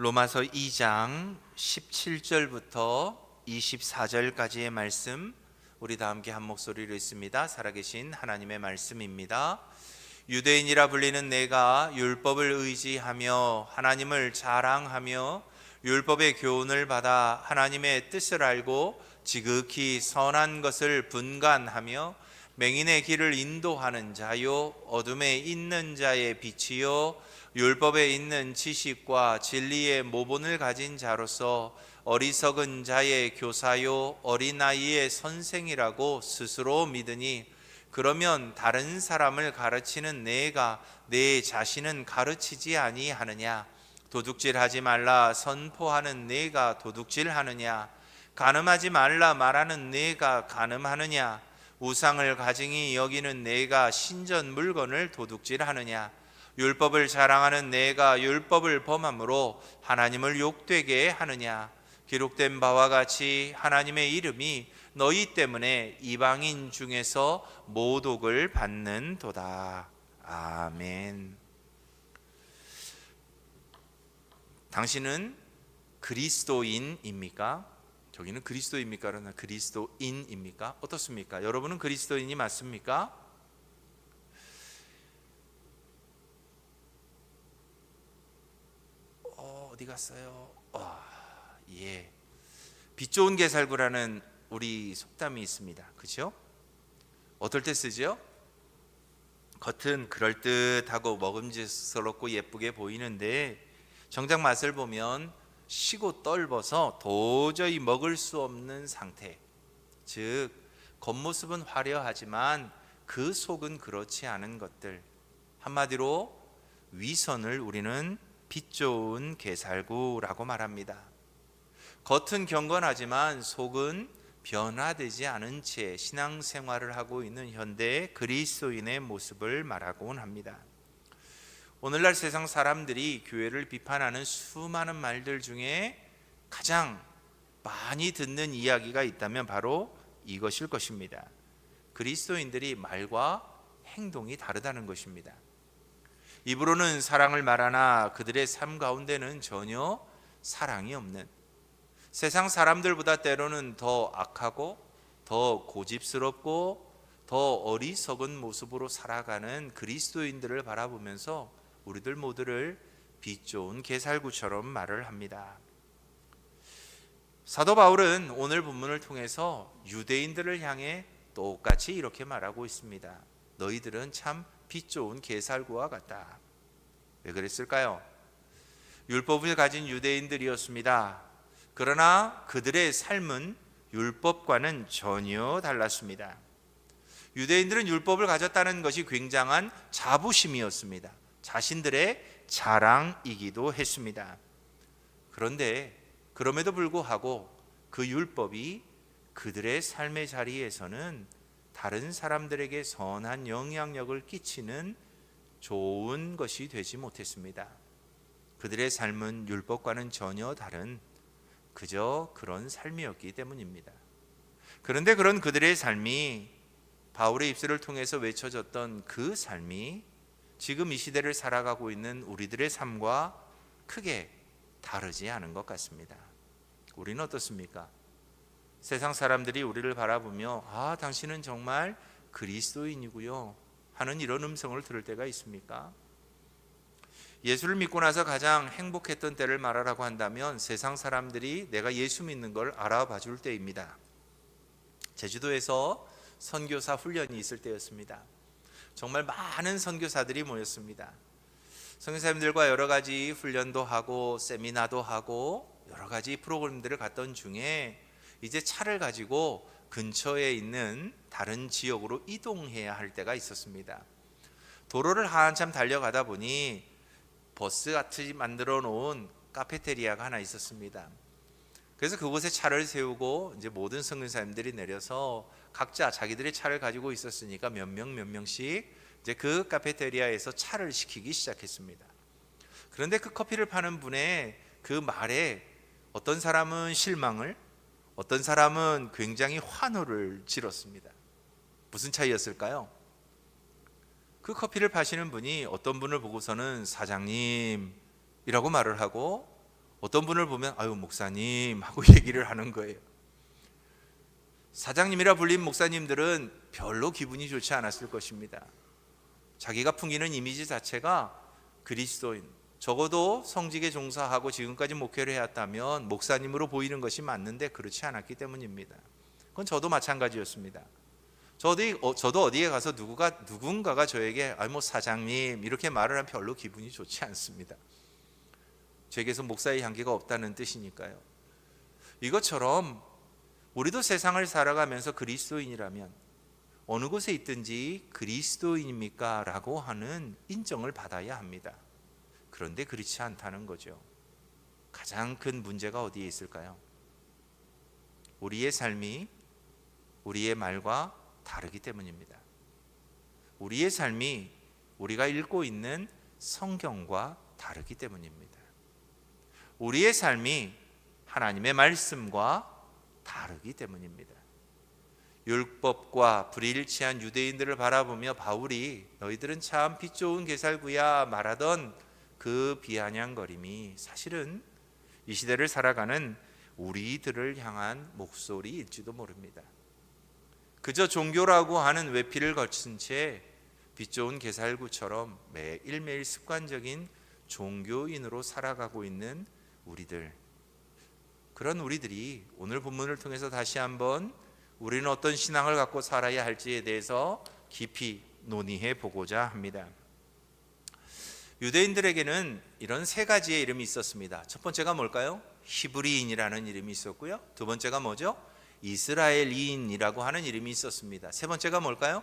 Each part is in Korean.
로마서 2장 17절부터 24절까지의 말씀, 우리 다 함께 한 목소리로 읽습니다. 살아계신 하나님의 말씀입니다. 유대인이라 불리는 내가 율법을 의지하며 하나님을 자랑하며 율법의 교훈을 받아 하나님의 뜻을 알고 지극히 선한 것을 분간하며 맹인의 길을 인도하는 자요 어둠에 있는 자의 빛이요 율법에 있는 지식과 진리의 모본을 가진 자로서 어리석은 자의 교사요 어린아이의 선생이라고 스스로 믿으니, 그러면 다른 사람을 가르치는 내가 내 자신은 가르치지 아니하느냐? 도둑질하지 말라 선포하는 내가 도둑질하느냐? 간음하지 말라 말하는 내가 간음하느냐? 우상을 가증히 여기는 내가 신전 물건을 도둑질하느냐? 율법을 자랑하는 내가 율법을 범함으로 하나님을 욕되게 하느냐? 기록된 바와 같이 하나님의 이름이 너희 때문에 이방인 중에서 모독을 받는도다. 아멘. 당신은 그리스도인입니까? 저기는 그리스도입니까? 그러나 그리스도인입니까? 어떻습니까? 여러분은 그리스도인이 맞습니까? 어디 갔어요? 예. 빛 좋은 게살구라는 우리 속담이 있습니다. 그렇죠? 어떨 때 쓰죠? 겉은 그럴듯하고 먹음직스럽고 예쁘게 보이는데 정작 맛을 보면 시고 떫어서 도저히 먹을 수 없는 상태. 즉 겉모습은 화려하지만 그 속은 그렇지 않은 것들. 한마디로 위선을 우리는 빛 좋은 게살구라고 말합니다. 겉은 경건하지만 속은 변화되지 않은 채 신앙생활을 하고 있는 현대 그리스도인의 모습을 말하곤 합니다. 오늘날 세상 사람들이 교회를 비판하는 수많은 말들 중에 가장 많이 듣는 이야기가 있다면 바로 이것일 것입니다. 그리스도인들이 말과 행동이 다르다는 것입니다. 입으로는 사랑을 말하나 그들의 삶 가운데는 전혀 사랑이 없는, 세상 사람들보다 때로는 더 악하고 더 고집스럽고 더 어리석은 모습으로 살아가는 그리스도인들을 바라보면서 우리들 모두를 빛 좋은 게살구처럼 말을 합니다. 사도 바울은 오늘 본문을 통해서 유대인들을 향해 똑같이 이렇게 말하고 있습니다. 너희들은 참 빛 좋은 게살구와 같다. 왜 그랬을까요? 율법을 가진 유대인들이었습니다. 그러나 그들의 삶은 율법과는 전혀 달랐습니다. 유대인들은 율법을 가졌다는 것이 굉장한 자부심이었습니다. 자신들의 자랑이기도 했습니다. 그런데 그럼에도 불구하고 그 율법이 그들의 삶의 자리에서는 다른 사람들에게 선한 영향력을 끼치는 좋은 것이 되지 못했습니다. 그들의 삶은 율법과는 전혀 다른 그저 그런 삶이었기 때문입니다. 그런데 그런 그들의 삶이, 바울의 입술을 통해서 외쳐졌던 그 삶이 지금 이 시대를 살아가고 있는 우리들의 삶과 크게 다르지 않은 것 같습니다. 우리는 어떻습니까? 세상 사람들이 우리를 바라보며 당신은 정말 그리스도인이고요 하는 이런 음성을 들을 때가 있습니까? 예수를 믿고 나서 가장 행복했던 때를 말하라고 한다면 세상 사람들이 내가 예수 믿는 걸 알아봐 줄 때입니다. 제주도에서 선교사 훈련이 있을 때였습니다. 정말 많은 선교사들이 모였습니다. 선교사님들과 여러 가지 훈련도 하고 세미나도 하고 여러 가지 프로그램들을 갔던 중에 이제 차를 가지고 근처에 있는 다른 지역으로 이동해야 할 때가 있었습니다. 도로를 한참 달려가다 보니 버스 같이 만들어 놓은 카페테리아가 하나 있었습니다. 그래서 그곳에 차를 세우고 이제 모든 선교사님들이 내려서 각자 자기들의 차를 가지고 있었으니까 몇 명씩 이제 그 카페테리아에서 차를 시키기 시작했습니다. 그런데 그 커피를 파는 분의 그 말에 어떤 사람은 실망을, 어떤 사람은 굉장히 환호를 지렀습니다. 무슨 차이였을까요? 그 커피를 파시는 분이 어떤 분을 보고서는 사장님이라고 말을 하고, 어떤 분을 보면 아유 목사님 하고 얘기를 하는 거예요. 사장님이라 불린 목사님들은 별로 기분이 좋지 않았을 것입니다. 자기가 풍기는 이미지 자체가 그리스도인, 적어도 성직에 종사하고 지금까지 목회를 해왔다면 목사님으로 보이는 것이 맞는데 그렇지 않았기 때문입니다. 그건 저도 마찬가지였습니다. 저도 어디에 가서 누군가가 저에게 뭐 사장님 이렇게 말을 하면 별로 기분이 좋지 않습니다. 제게서 목사의 향기가 없다는 뜻이니까요. 이것처럼 우리도 세상을 살아가면서 그리스도인이라면 어느 곳에 있든지 그리스도인입니까? 라고 하는 인정을 받아야 합니다. 그런데 그렇지 않다는 거죠. 가장 큰 문제가 어디에 있을까요? 우리의 삶이 우리의 말과 다르기 때문입니다. 우리의 삶이 우리가 읽고 있는 성경과 다르기 때문입니다. 우리의 삶이 하나님의 말씀과 다르기 때문입니다. 율법과 불일치한 유대인들을 바라보며 바울이 너희들은 참 빛 좋은 게살구야 말하던 그 비아냥거림이 사실은 이 시대를 살아가는 우리들을 향한 목소리일지도 모릅니다. 그저 종교라고 하는 외피를 거친 채 빛 좋은 게살구처럼 매일매일 습관적인 종교인으로 살아가고 있는 우리들, 그런 우리들이 오늘 본문을 통해서 다시 한번 우리는 어떤 신앙을 갖고 살아야 할지에 대해서 깊이 논의해 보고자 합니다. 유대인들에게는 이런 세 가지의 이름이 있었습니다. 첫 번째가 뭘까요? 히브리인이라는 이름이 있었고요. 두 번째가 뭐죠? 이스라엘인이라고 하는 이름이 있었습니다. 세 번째가 뭘까요?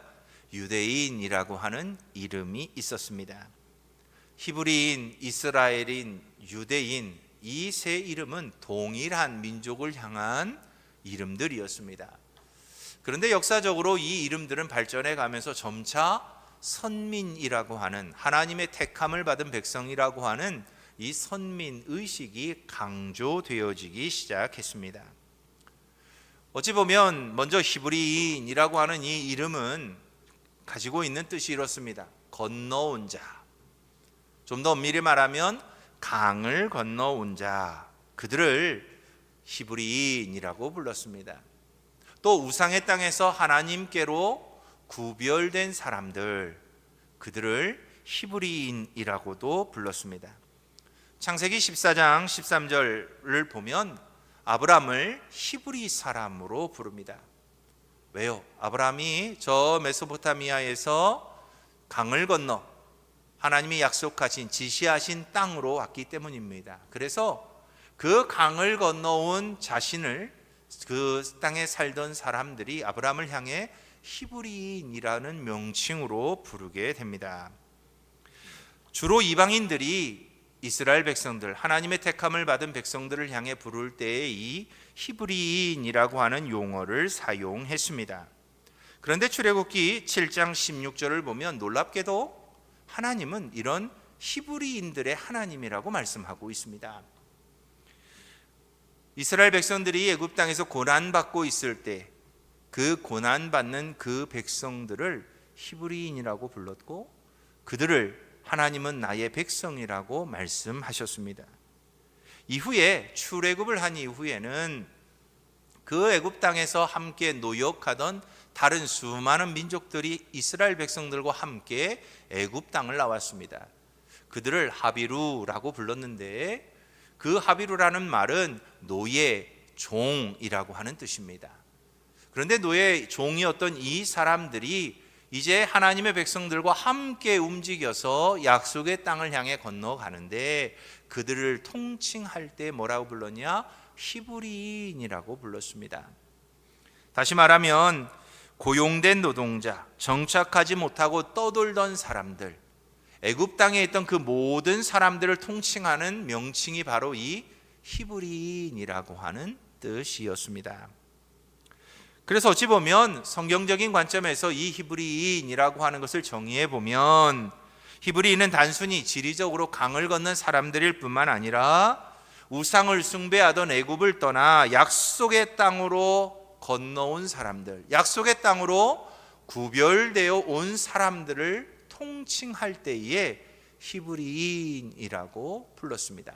유대인이라고 하는 이름이 있었습니다. 히브리인, 이스라엘인, 유대인, 이 세 이름은 동일한 민족을 향한 이름들이었습니다. 그런데 역사적으로 이 이름들은 발전해 가면서 점차 선민이라고 하는, 하나님의 택함을 받은 백성이라고 하는 이 선민 의식이 강조되어지기 시작했습니다. 어찌 보면 먼저 히브리인이라고 하는 이 이름은 가지고 있는 뜻이 이렇습니다. 건너온 자. 좀 더 엄밀히 말하면 강을 건너온 자, 그들을 히브리인이라고 불렀습니다. 또 우상의 땅에서 하나님께로 구별된 사람들, 그들을 히브리인이라고도 불렀습니다. 창세기 14장 13절을 보면 아브람을 히브리 사람으로 부릅니다. 왜요? 아브람이 저 메소포타미아에서 강을 건너 하나님이 약속하신, 지시하신 땅으로 왔기 때문입니다. 그래서 그 강을 건너온 자신을, 그 땅에 살던 사람들이 아브람을 향해 히브리인이라는 명칭으로 부르게 됩니다. 주로 이방인들이 이스라엘 백성들, 하나님의 택함을 받은 백성들을 향해 부를 때에 이 히브리인이라고 하는 용어를 사용했습니다. 그런데 출애굽기 7장 16절을 보면 놀랍게도 하나님은 이런 히브리인들의 하나님이라고 말씀하고 있습니다. 이스라엘 백성들이 애굽 땅에서 고난받고 있을 때 그 고난받는 그 백성들을 히브리인이라고 불렀고, 그들을 하나님은 나의 백성이라고 말씀하셨습니다. 이후에 출애굽을 한 이후에는 그 애굽 땅에서 함께 노역하던 다른 수많은 민족들이 이스라엘 백성들과 함께 애굽 땅을 나왔습니다. 그들을 하비루라고 불렀는데, 그 하비루라는 말은 노예, 종이라고 하는 뜻입니다. 그런데 노예, 종이었던 이 사람들이 이제 하나님의 백성들과 함께 움직여서 약속의 땅을 향해 건너가는데, 그들을 통칭할 때 뭐라고 불렀냐? 히브리인이라고 불렀습니다. 다시 말하면 고용된 노동자, 정착하지 못하고 떠돌던 사람들, 애굽 땅에 있던 그 모든 사람들을 통칭하는 명칭이 바로 이 히브리인이라고 하는 뜻이었습니다. 그래서 어찌 보면 성경적인 관점에서 이 히브리인이라고 하는 것을 정의해 보면, 히브리인은 단순히 지리적으로 강을 건넌 사람들일 뿐만 아니라 우상을 숭배하던 애굽을 떠나 약속의 땅으로 건너온 사람들, 약속의 땅으로 구별되어 온 사람들을 통칭할 때에 히브리인이라고 불렀습니다.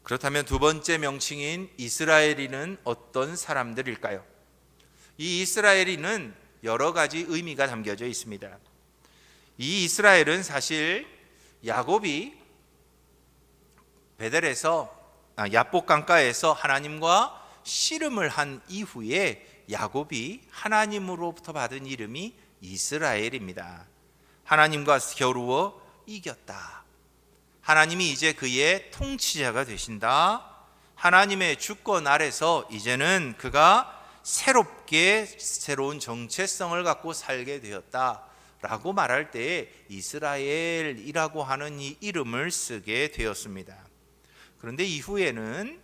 그렇다면 두 번째 명칭인 이스라엘인은 어떤 사람들일까요? 이 이스라엘인은 여러 가지 의미가 담겨져 있습니다. 이 이스라엘은 사실 야곱이 베델에서 야복 강가에서 하나님과 씨름을 한 이후에 야곱이 하나님으로부터 받은 이름이 이스라엘입니다. 하나님과 겨루어 이겼다. 하나님이 이제 그의 통치자가 되신다. 하나님의 주권 아래서 이제는 그가 새롭게 새로운 정체성을 갖고 살게 되었다라고 말할 때에 이스라엘이라고 하는 이 이름을 쓰게 되었습니다. 그런데 이후에는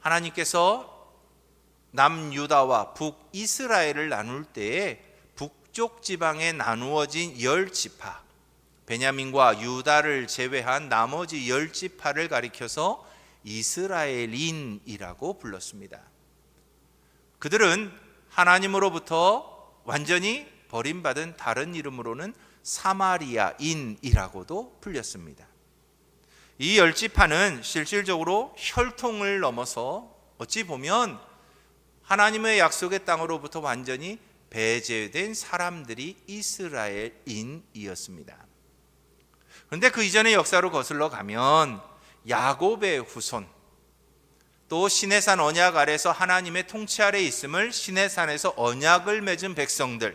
하나님께서 남유다와 북이스라엘을 나눌 때에 북쪽 지방에 나누어진 10지파, 베냐민과 유다를 제외한 나머지 10지파를 가리켜서 이스라엘인이라고 불렀습니다. 그들은 하나님으로부터 완전히 버림받은 다른 이름으로는 사마리아인이라고도 불렸습니다. 이 10지파는 실질적으로 혈통을 넘어서 어찌 보면 하나님의 약속의 땅으로부터 완전히 배제된 사람들이 이스라엘인이었습니다. 그런데 그 이전의 역사로 거슬러 가면 야곱의 후손, 또 시내산 언약 아래서 하나님의 통치 아래 있음을 시내산에서 언약을 맺은 백성들,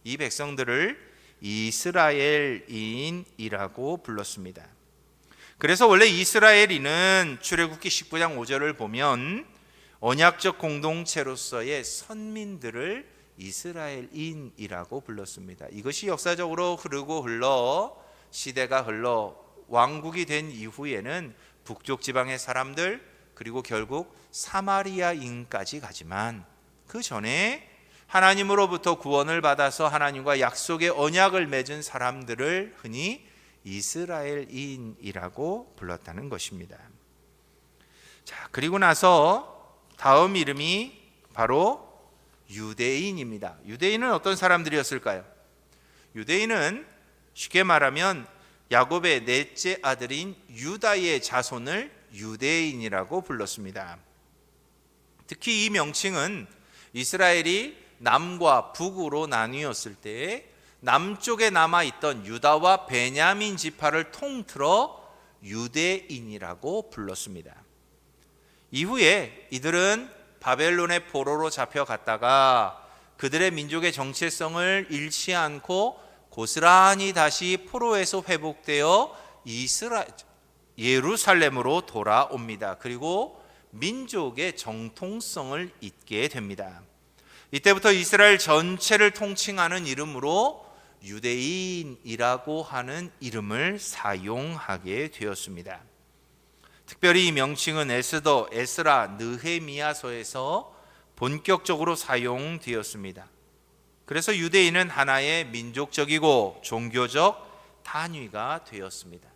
이 백성들을 이스라엘인이라고 불렀습니다. 그래서 원래 이스라엘인은 출애굽기 19장 5절을 보면 언약적 공동체로서의 선민들을 이스라엘인이라고 불렀습니다. 이것이 역사적으로 흘러 시대가 흘러 왕국이 된 이후에는 북쪽 지방의 사람들, 그리고 결국 사마리아인까지 가지만 그 전에 하나님으로부터 구원을 받아서 하나님과 약속의 언약을 맺은 사람들을 흔히 이스라엘인이라고 불렀다는 것입니다. 자, 그리고 나서 다음 이름이 바로 유대인입니다. 유대인은 어떤 사람들이었을까요? 유대인은 쉽게 말하면 야곱의 넷째 아들인 유다의 자손을 유대인이라고 불렀습니다. 특히 이 명칭은 이스라엘이 남과 북으로 나뉘었을 때 남쪽에 남아있던 유다와 베냐민 지파를 통틀어 유대인이라고 불렀습니다. 이후에 이들은 바벨론의 포로로 잡혀갔다가 그들의 민족의 정체성을 잃지 않고 고스란히 다시 포로에서 회복되어 예루살렘으로 돌아옵니다. 그리고 민족의 정통성을 잇게 됩니다. 이때부터 이스라엘 전체를 통칭하는 이름으로 유대인이라고 하는 이름을 사용하게 되었습니다. 특별히 이 명칭은 에스더, 에스라, 느헤미야서에서 본격적으로 사용되었습니다. 그래서 유대인은 하나의 민족적이고 종교적 단위가 되었습니다.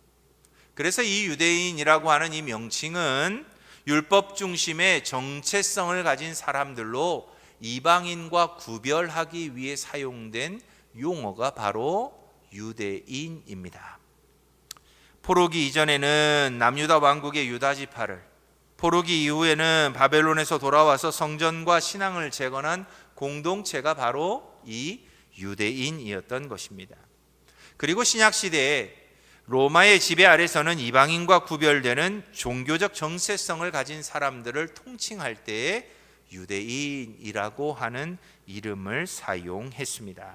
그래서 이 유대인이라고 하는 이 명칭은 율법 중심의 정체성을 가진 사람들로 이방인과 구별하기 위해 사용된 용어가 바로 유대인입니다. 포로기 이전에는 남유다 왕국의 유다 지파를, 포로기 이후에는 바벨론에서 돌아와서 성전과 신앙을 재건한 공동체가 바로 이 유대인이었던 것입니다. 그리고 신약 시대에 로마의 지배 아래서는 이방인과 구별되는 종교적 정체성을 가진 사람들을 통칭할 때에 유대인이라고 하는 이름을 사용했습니다.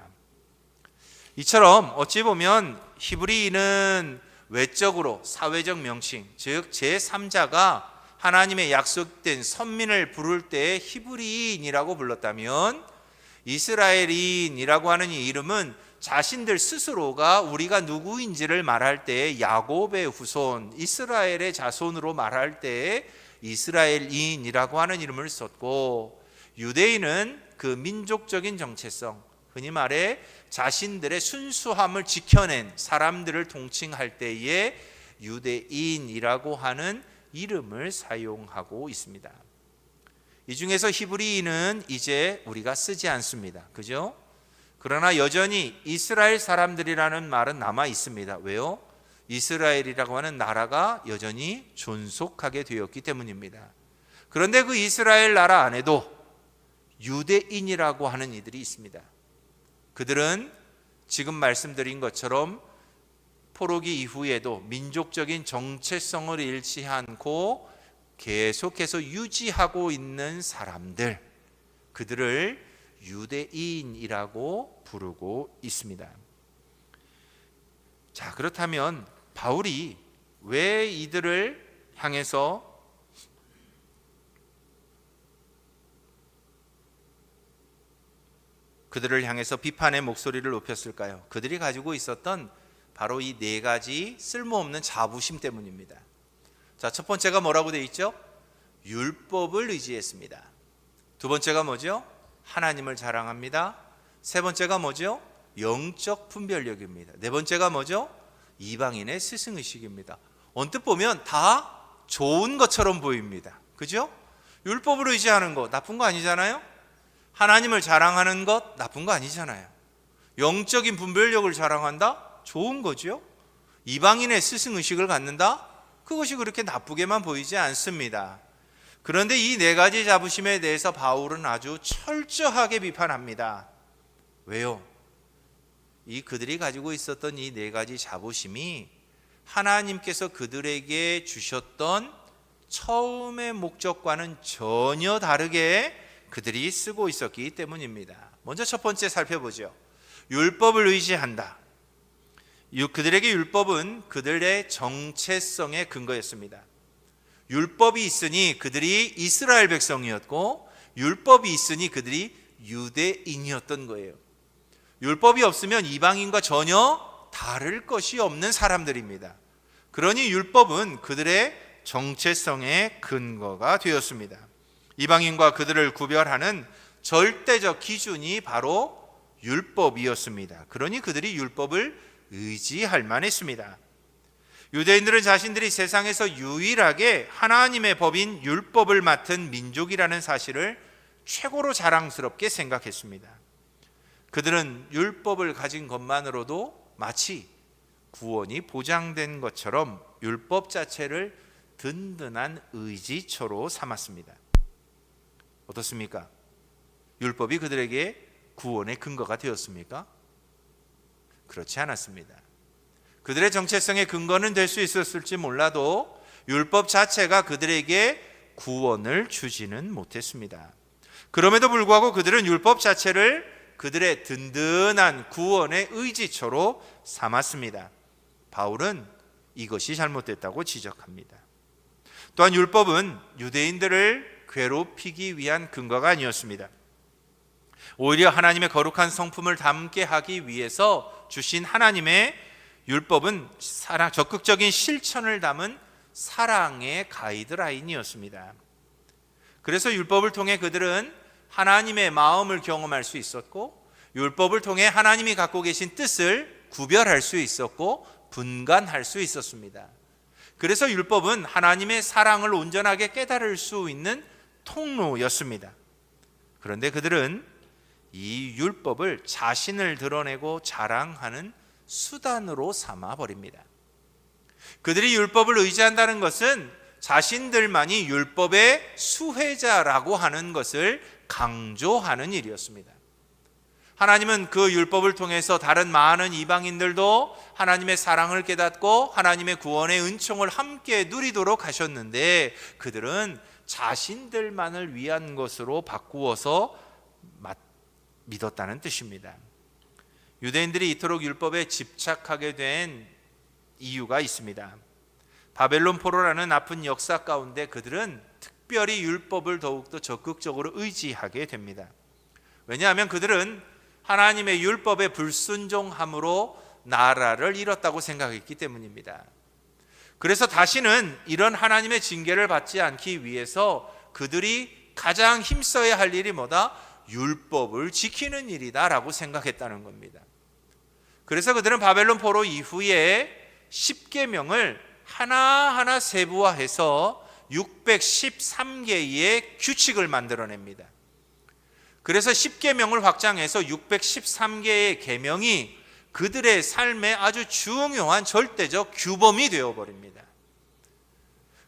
이처럼 어찌 보면 히브리인은 외적으로 사회적 명칭, 즉 제3자가 하나님의 약속된 선민을 부를 때 히브리인이라고 불렀다면 이스라엘인이라고 하는 이 이름은 자신들 스스로가 우리가 누구인지를 말할 때 야곱의 후손, 이스라엘의 자손으로 말할 때 이스라엘인이라고 하는 이름을 썼고, 유대인은 그 민족적인 정체성, 흔히 말해 자신들의 순수함을 지켜낸 사람들을 통칭할 때에 유대인이라고 하는 이름을 사용하고 있습니다. 이 중에서 히브리인은 이제 우리가 쓰지 않습니다. 그죠? 그러나 여전히 이스라엘 사람들이라는 말은 남아 있습니다. 왜요? 이스라엘이라고 하는 나라가 여전히 존속하게 되었기 때문입니다. 그런데 그 이스라엘 나라 안에도 유대인이라고 하는 이들이 있습니다. 그들은 지금 말씀드린 것처럼 포로기 이후에도 민족적인 정체성을 잃지 않고 계속해서 유지하고 있는 사람들, 그들을 유대인이라고 부르고 있습니다. 자, 그렇다면 바울이 왜 이들을 향해서 비판의 목소리를 높였을까요? 그들이 가지고 있었던 바로 이 네 가지 쓸모없는 자부심 때문입니다. 자, 첫 번째가 뭐라고 되어 있죠? 율법을 의지했습니다. 두 번째가 뭐죠? 하나님을 자랑합니다. 세 번째가 뭐죠? 영적 분별력입니다. 네 번째가 뭐죠? 이방인의 스승의식입니다. 언뜻 보면 다 좋은 것처럼 보입니다. 그죠? 율법을 의지하는 거 나쁜 거 아니잖아요? 하나님을 자랑하는 것 나쁜 거 아니잖아요. 영적인 분별력을 자랑한다? 좋은 거죠. 이방인의 스승의식을 갖는다? 그것이 그렇게 나쁘게만 보이지 않습니다. 그런데 이 네 가지 자부심에 대해서 바울은 아주 철저하게 비판합니다. 왜요? 그들이 가지고 있었던 이 네 가지 자부심이 하나님께서 그들에게 주셨던 처음의 목적과는 전혀 다르게 그들이 쓰고 있었기 때문입니다. 먼저 첫 번째 살펴보죠. 율법을 의지한다. 그들에게 율법은 그들의 정체성의 근거였습니다. 율법이 있으니 그들이 이스라엘 백성이었고, 율법이 있으니 그들이 유대인이었던 거예요. 율법이 없으면 이방인과 전혀 다를 것이 없는 사람들입니다. 그러니 율법은 그들의 정체성의 근거가 되었습니다. 이방인과 그들을 구별하는 절대적 기준이 바로 율법이었습니다. 그러니 그들이 율법을 의지할 만했습니다. 유대인들은 자신들이 세상에서 유일하게 하나님의 법인 율법을 맡은 민족이라는 사실을 최고로 자랑스럽게 생각했습니다. 그들은 율법을 가진 것만으로도 마치 구원이 보장된 것처럼 율법 자체를 든든한 의지처로 삼았습니다. 어떻습니까? 율법이 그들에게 구원의 근거가 되었습니까? 그렇지 않았습니다. 그들의 정체성의 근거는 될 수 있었을지 몰라도 율법 자체가 그들에게 구원을 주지는 못했습니다. 그럼에도 불구하고 그들은 율법 자체를 그들의 든든한 구원의 의지처로 삼았습니다. 바울은 이것이 잘못됐다고 지적합니다. 또한 율법은 유대인들을 괴롭히기 위한 근거가 아니었습니다. 오히려 하나님의 거룩한 성품을 담게 하기 위해서 주신 하나님의 율법은 적극적인 실천을 담은 사랑의 가이드라인이었습니다. 그래서 율법을 통해 그들은 하나님의 마음을 경험할 수 있었고, 율법을 통해 하나님이 갖고 계신 뜻을 구별할 수 있었고 분간할 수 있었습니다. 그래서 율법은 하나님의 사랑을 온전하게 깨달을 수 있는 통로였습니다. 그런데 그들은 이 율법을 자신을 드러내고 자랑하는 수단으로 삼아버립니다. 그들이 율법을 의지한다는 것은 자신들만이 율법의 수혜자라고 하는 것을 강조하는 일이었습니다. 하나님은 그 율법을 통해서 다른 많은 이방인들도 하나님의 사랑을 깨닫고 하나님의 구원의 은총을 함께 누리도록 하셨는데, 그들은 자신들만을 위한 것으로 바꾸어서 믿었다는 뜻입니다. 유대인들이 이토록 율법에 집착하게 된 이유가 있습니다. 바벨론 포로라는 아픈 역사 가운데 그들은 특별히 율법을 더욱더 적극적으로 의지하게 됩니다. 왜냐하면 그들은 하나님의 율법에 불순종함으로 나라를 잃었다고 생각했기 때문입니다. 그래서 다시는 이런 하나님의 징계를 받지 않기 위해서 그들이 가장 힘써야 할 일이 뭐다? 율법을 지키는 일이다라고 생각했다는 겁니다. 그래서 그들은 바벨론 포로 이후에 10계명을 하나하나 세부화해서 613개의 규칙을 만들어냅니다. 그래서 10계명을 확장해서 613개의 계명이 그들의 삶에 아주 중요한 절대적 규범이 되어버립니다.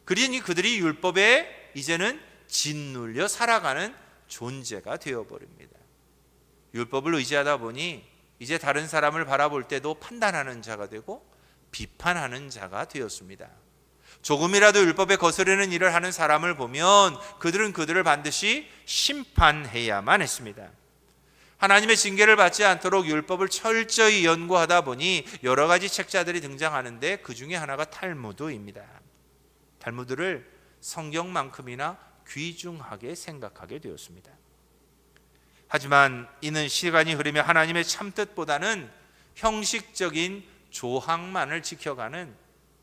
그러니 그들이 율법에 이제는 짓눌려 살아가는 존재가 되어버립니다. 율법을 의지하다 보니 이제 다른 사람을 바라볼 때도 판단하는 자가 되고 비판하는 자가 되었습니다. 조금이라도 율법에 거스르는 일을 하는 사람을 보면 그들은 그들을 반드시 심판해야만 했습니다. 하나님의 징계를 받지 않도록 율법을 철저히 연구하다 보니 여러 가지 책자들이 등장하는데 그 중에 하나가 탈무드입니다. 탈무드를 성경만큼이나 귀중하게 생각하게 되었습니다. 하지만 이는 시간이 흐르며 하나님의 참뜻보다는 형식적인 조항만을 지켜가는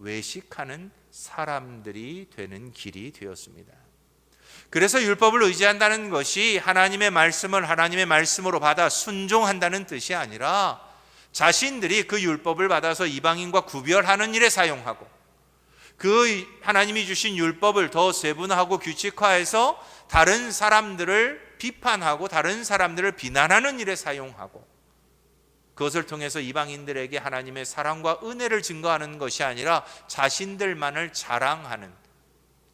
외식하는 사람들이 되는 길이 되었습니다. 그래서 율법을 의지한다는 것이 하나님의 말씀을 하나님의 말씀으로 받아 순종한다는 뜻이 아니라 자신들이 그 율법을 받아서 이방인과 구별하는 일에 사용하고 그 하나님이 주신 율법을 더 세분화하고 규칙화해서 다른 사람들을 비판하고 다른 사람들을 비난하는 일에 사용하고 그것을 통해서 이방인들에게 하나님의 사랑과 은혜를 증거하는 것이 아니라 자신들만을 자랑하는,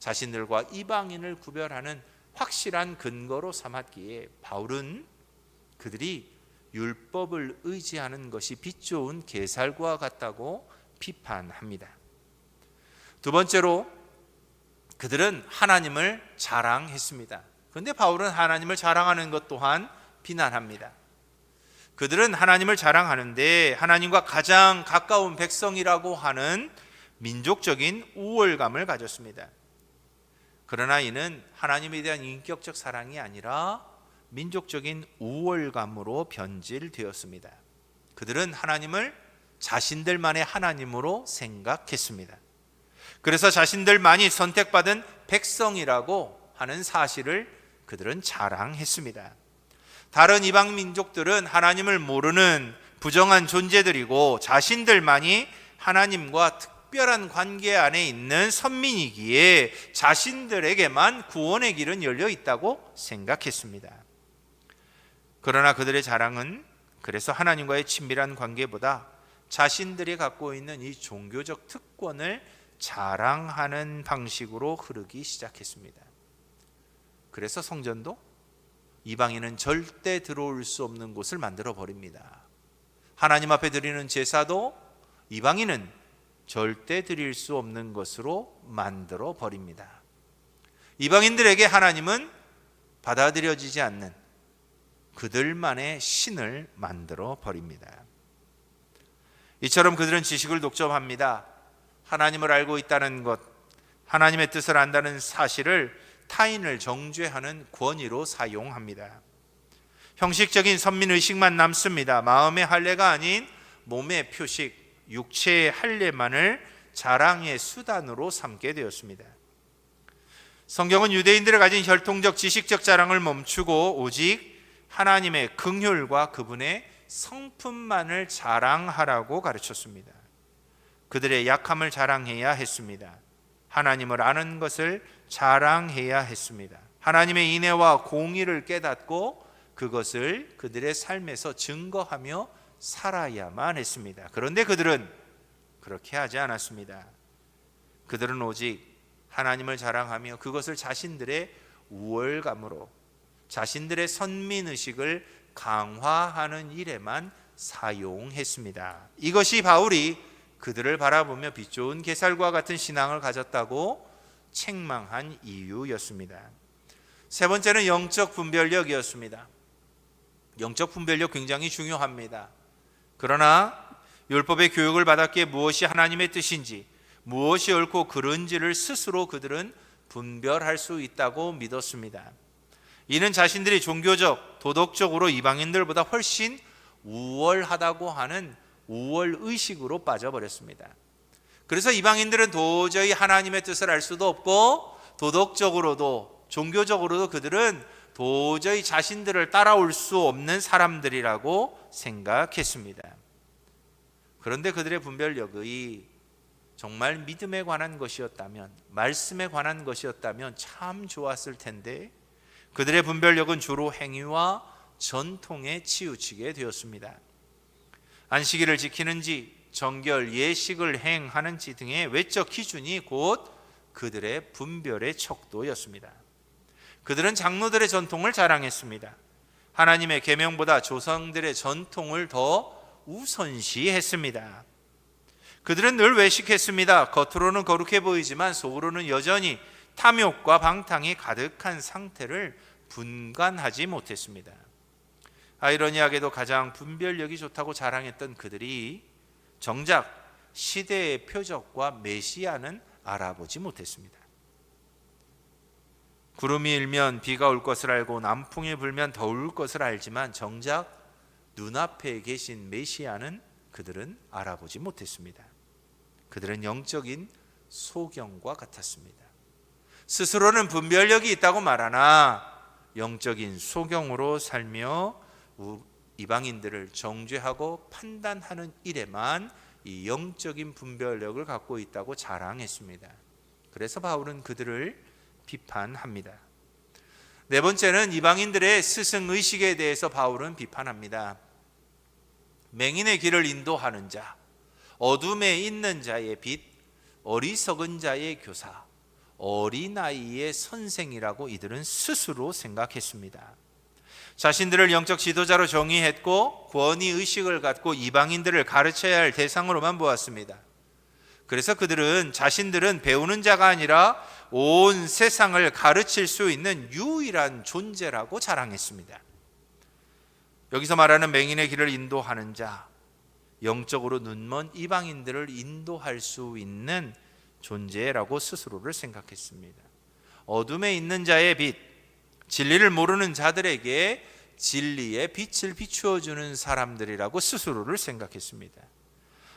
자신들과 이방인을 구별하는 확실한 근거로 삼았기에 바울은 그들이 율법을 의지하는 것이 빛 좋은 게살구와 같다고 비판합니다. 두 번째로 그들은 하나님을 자랑했습니다. 그런데 바울은 하나님을 자랑하는 것 또한 비난합니다. 그들은 하나님을 자랑하는데 하나님과 가장 가까운 백성이라고 하는 민족적인 우월감을 가졌습니다. 그러나 이는 하나님에 대한 인격적 사랑이 아니라 민족적인 우월감으로 변질되었습니다. 그들은 하나님을 자신들만의 하나님으로 생각했습니다. 그래서 자신들만이 선택받은 백성이라고 하는 사실을 그들은 자랑했습니다. 다른 이방 민족들은 하나님을 모르는 부정한 존재들이고 자신들만이 하나님과 특별한 관계 안에 있는 선민이기에 자신들에게만 구원의 길은 열려 있다고 생각했습니다. 그러나 그들의 자랑은 그래서 하나님과의 친밀한 관계보다 자신들이 갖고 있는 이 종교적 특권을 자랑하는 방식으로 흐르기 시작했습니다. 그래서 성전도 이방인은 절대 들어올 수 없는 곳을 만들어 버립니다. 하나님 앞에 드리는 제사도 이방인은 절대 드릴 수 없는 것으로 만들어 버립니다. 이방인들에게 하나님은 받아들여지지 않는 그들만의 신을 만들어 버립니다. 이처럼 그들은 지식을 독점합니다. 하나님을 알고 있다는 것, 하나님의 뜻을 안다는 사실을 타인을 정죄하는 권위로 사용합니다. 형식적인 선민의식만 남습니다. 마음의 할례가 아닌 몸의 표식, 육체의 할례만을 자랑의 수단으로 삼게 되었습니다. 성경은 유대인들이 가진 혈통적 지식적 자랑을 멈추고 오직 하나님의 긍휼과 그분의 성품만을 자랑하라고 가르쳤습니다. 그들의 약함을 자랑해야 했습니다. 하나님을 아는 것을 자랑해야 했습니다. 하나님의 인애와 공의를 깨닫고 그것을 그들의 삶에서 증거하며 살아야만 했습니다. 그런데 그들은 그렇게 하지 않았습니다. 그들은 오직 하나님을 자랑하며 그것을 자신들의 우월감으로 자신들의 선민의식을 강화하는 일에만 사용했습니다. 이것이 바울이 그들을 바라보며 빛 좋은 게살과 같은 신앙을 가졌다고 책망한 이유였습니다. 세 번째는 영적 분별력이었습니다. 영적 분별력 굉장히 중요합니다. 그러나 율법의 교육을 받았기에 무엇이 하나님의 뜻인지 무엇이 옳고 그른지를 스스로 그들은 분별할 수 있다고 믿었습니다. 이는 자신들이 종교적, 도덕적으로 이방인들보다 훨씬 우월하다고 하는 우월의식으로 빠져버렸습니다. 그래서 이방인들은 도저히 하나님의 뜻을 알 수도 없고 도덕적으로도 종교적으로도 그들은 도저히 자신들을 따라올 수 없는 사람들이라고 생각했습니다. 그런데 그들의 분별력이 정말 믿음에 관한 것이었다면, 말씀에 관한 것이었다면 참 좋았을 텐데 그들의 분별력은 주로 행위와 전통에 치우치게 되었습니다. 안식일을 지키는지 정결 예식을 행하는지 등의 외적 기준이 곧 그들의 분별의 척도였습니다. 그들은 장로들의 전통을 자랑했습니다. 하나님의 계명보다 조상들의 전통을 더 우선시했습니다. 그들은 늘 외식했습니다. 겉으로는 거룩해 보이지만 속으로는 여전히 탐욕과 방탕이 가득한 상태를 분간하지 못했습니다. 아이러니하게도 가장 분별력이 좋다고 자랑했던 그들이 정작 시대의 표적과 메시아는 알아보지 못했습니다. 구름이 일면 비가 올 것을 알고 남풍이 불면 더울 것을 알지만 정작 눈앞에 계신 메시아는 그들은 알아보지 못했습니다. 그들은 영적인 소경과 같았습니다. 스스로는 분별력이 있다고 말하나 영적인 소경으로 살며 이방인들을 정죄하고 판단하는 일에만 이 영적인 분별력을 갖고 있다고 자랑했습니다. 그래서 바울은 그들을 비판합니다. 네 번째는 이방인들의 스승의식에 대해서 바울은 비판합니다. 맹인의 길을 인도하는 자, 어둠에 있는 자의 빛, 어리석은 자의 교사, 어린아이의 선생이라고 이들은 스스로 생각했습니다. 자신들을 영적 지도자로 정의했고 권위의식을 갖고 이방인들을 가르쳐야 할 대상으로만 보았습니다. 그래서 그들은 자신들은 배우는 자가 아니라 온 세상을 가르칠 수 있는 유일한 존재라고 자랑했습니다. 여기서 말하는 맹인의 길을 인도하는 자, 영적으로 눈먼 이방인들을 인도할 수 있는 존재라고 스스로를 생각했습니다. 어둠에 있는 자의 빛, 진리를 모르는 자들에게 진리의 빛을 비추어 주는 사람들이라고 스스로를 생각했습니다.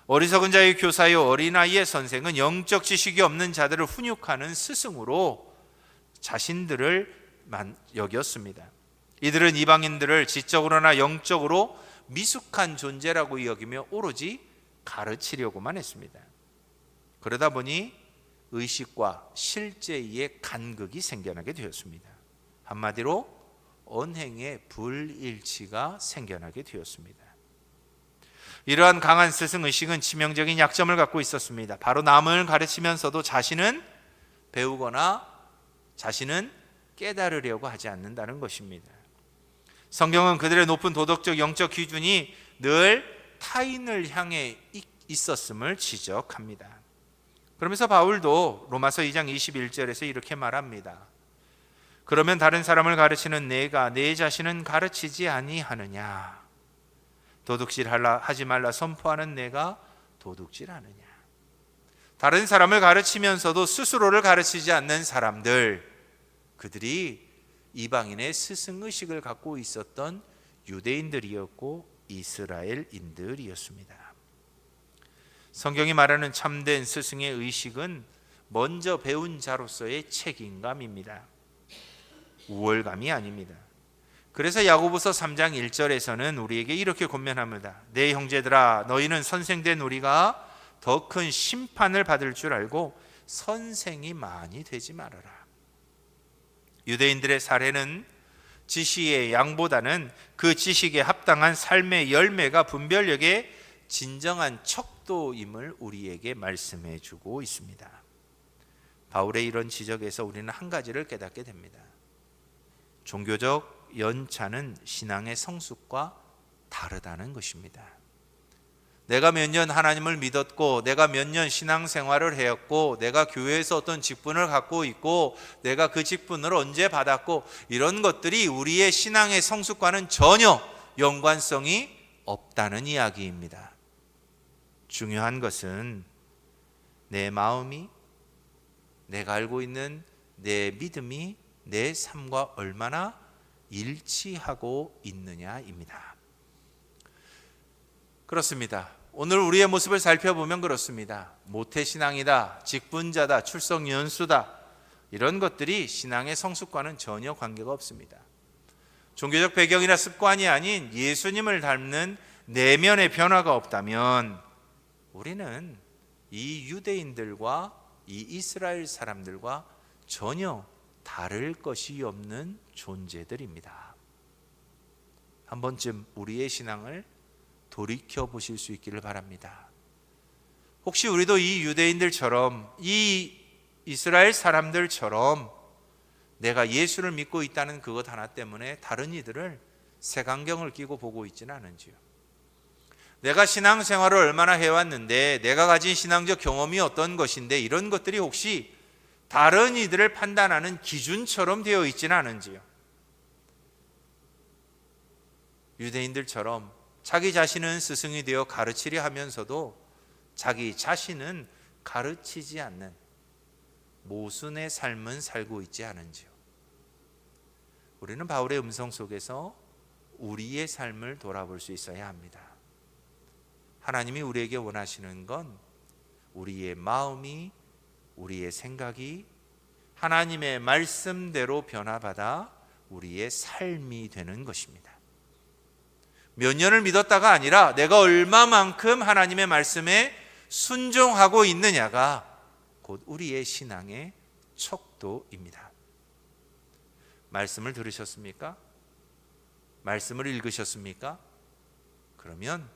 어리석은 자의 교사요 어린아이의 선생은 영적 지식이 없는 자들을 훈육하는 스승으로 자신들을 여겼습니다. 이들은 이방인들을 지적으로나 영적으로 미숙한 존재라고 여기며 오로지 가르치려고만 했습니다. 그러다 보니 의식과 실제의 간극이 생겨나게 되었습니다. 한마디로 언행의 불일치가 생겨나게 되었습니다. 이러한 강한 스승의식은 치명적인 약점을 갖고 있었습니다. 바로 남을 가르치면서도 자신은 배우거나 자신은 깨달으려고 하지 않는다는 것입니다. 성경은 그들의 높은 도덕적 영적 기준이 늘 타인을 향해 있었음을 지적합니다. 그러면서 바울도 로마서 2장 21절에서 이렇게 말합니다. 그러면 다른 사람을 가르치는 내가 내 자신은 가르치지 아니하느냐? 도둑질 하지 말라 선포하는 내가 도둑질하느냐? 다른 사람을 가르치면서도 스스로를 가르치지 않는 사람들, 그들이 이방인의 스승의식을 갖고 있었던 유대인들이었고 이스라엘인들이었습니다. 성경이 말하는 참된 스승의 의식은 먼저 배운 자로서의 책임감입니다. 우월감이 아닙니다. 그래서 야고보서 3장 1절에서는 우리에게 이렇게 권면합니다. 내 형제들아 너희는 선생된 우리가 더 큰 심판을 받을 줄 알고 선생이 많이 되지 말아라. 유대인들의 사례는 지식의 양보다는 그 지식에 합당한 삶의 열매가 분별력의 진정한 척도임을 우리에게 말씀해 주고 있습니다. 바울의 이런 지적에서 우리는 한 가지를 깨닫게 됩니다. 종교적 연차는 신앙의 성숙과 다르다는 것입니다. 내가 몇 년 하나님을 믿었고 내가 몇 년 신앙생활을 해왔고 내가 교회에서 어떤 직분을 갖고 있고 내가 그 직분을 언제 받았고 이런 것들이 우리의 신앙의 성숙과는 전혀 연관성이 없다는 이야기입니다. 중요한 것은 내 마음이, 내가 알고 있는 내 믿음이 내 삶과 얼마나 일치하고 있느냐입니다. 그렇습니다. 오늘 우리의 모습을 살펴보면 그렇습니다. 모태신앙이다, 직분자다, 출석연수다, 이런 것들이 신앙의 성숙과는 전혀 관계가 없습니다. 종교적 배경이나 습관이 아닌 예수님을 닮는 내면의 변화가 없다면 우리는 이 유대인들과 이 이스라엘 사람들과 전혀 다를 것이 없는 존재들입니다. 한 번쯤 우리의 신앙을 돌이켜 보실 수 있기를 바랍니다. 혹시 우리도 이 유대인들처럼, 이 이스라엘 사람들처럼 내가 예수를 믿고 있다는 그것 하나 때문에 다른 이들을 색안경을 끼고 보고 있지는 않은지요? 내가 신앙생활을 얼마나 해왔는데, 내가 가진 신앙적 경험이 어떤 것인데, 이런 것들이 혹시 다른 이들을 판단하는 기준처럼 되어 있지는 않은지요? 유대인들처럼 자기 자신은 스승이 되어 가르치려 하면서도 자기 자신은 가르치지 않는 모순의 삶은 살고 있지 않은지요? 우리는 바울의 음성 속에서 우리의 삶을 돌아볼 수 있어야 합니다. 하나님이 우리에게 원하시는 건 우리의 마음이, 우리의 생각이 하나님의 말씀대로 변화받아 우리의 삶이 되는 것입니다. 몇 년을 믿었다가 아니라 내가 얼마만큼 하나님의 말씀에 순종하고 있느냐가 곧 우리의 신앙의 척도입니다. 말씀을 들으셨습니까? 말씀을 읽으셨습니까? 그러면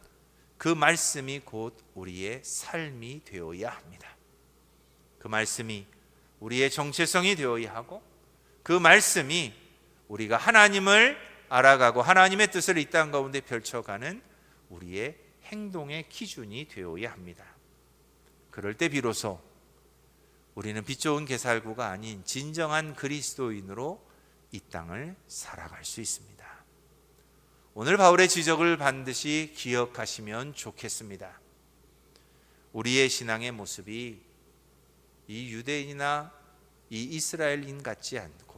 그 말씀이 곧 우리의 삶이 되어야 합니다. 그 말씀이 우리의 정체성이 되어야 하고, 그 말씀이 우리가 하나님을 알아가고 하나님의 뜻을 이 땅 가운데 펼쳐가는 우리의 행동의 기준이 되어야 합니다. 그럴 때 비로소 우리는 빛 좋은 게살구가 아닌 진정한 그리스도인으로 이 땅을 살아갈 수 있습니다. 오늘 바울의 지적을 반드시 기억하시면 좋겠습니다. 우리의 신앙의 모습이 이 유대인이나 이 이스라엘인 같지 않고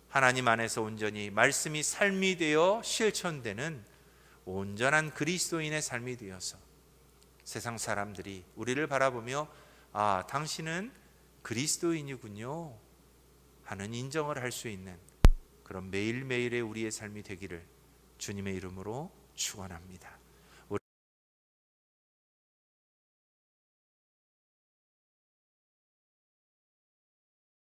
하나님 안에서 온전히 말씀이 삶이 되어 실천되는 온전한 그리스도인의 삶이 되어서 세상 사람들이 우리를 바라보며 아, 당신은 그리스도인이군요 하는 인정을 할 수 있는 그런 매일매일의 우리의 삶이 되기를 주님의 이름으로 축원합니다.